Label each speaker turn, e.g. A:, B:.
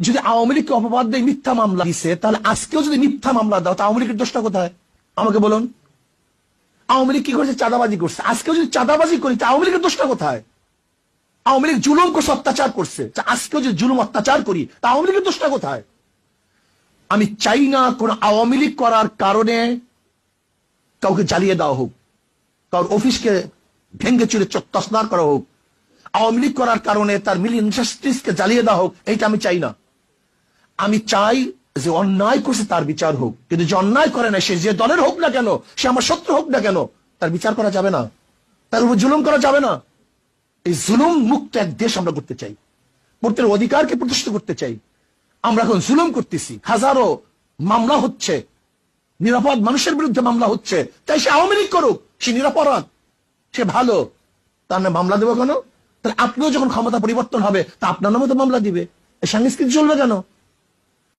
A: যদি আওয়ামী লীগকে অপবাদ দিয়ে মিথ্যা মামলা দিছে, তাহলে আজকেও যদি মিথ্যা মামলা দাও, তা আওয়ামী লীগের দোষটা কোথায় আমাকে বলুন? আওয়ামী লীগ কি করছে? চাঁদাবাজি করছে। আজকেও যদি চাঁদাবাজি করি, তা আওয়ামী লীগের দোষটা কোথায়? আওয়ামী লীগ জুলুম করছে, অত্যাচার করছে। আজকেও যদি জুলুম অত্যাচার করি, তা আওয়ামী লীগের দোষটা কোথায়? আমি চাই না কোন আওয়ামী লীগ করার কারণে কাউকে জ্বালিয়ে দেওয়া হোক, কারোর অফিসকে ভেঙ্গে চুরে তছনছ করা হোক, আওয়ামী লীগ করার কারণে তার মিল ইন্ডাস্ট্রিজকে জ্বালিয়ে দেওয়া হোক। এইটা আমি চাই না। আমি চাই যে অন্যায় করছে তার বিচার হোক, কিন্তু যে অন্যায় করে না, সে যে দলের হোক না কেন, সে আমার শত্রু হোক না কেন, তার বিচার করা যাবে না, তার উপর জুলুম করা যাবে না। এই জুলুম মুক্ত এক দেশ আমরা করতে চাই, প্রত্যেক অধিকারকে প্রতিষ্ঠিত করতে চাই। আমরা এখন জুলুম করতেছি, হাজারো মামলা হচ্ছে, নিরাপদ মানুষের বিরুদ্ধে মামলা হচ্ছে। তাই সে আওয়ামী লীগ করুক, সে নিরাপরাধ, সে ভালো, তার নামে মামলা দেবো কেন? তাহলে আপনিও যখন ক্ষমতা পরিবর্তন হবে, তা আপনার নামে তো মামলা দিবে। এই সংস্কৃতি চলবে কেন?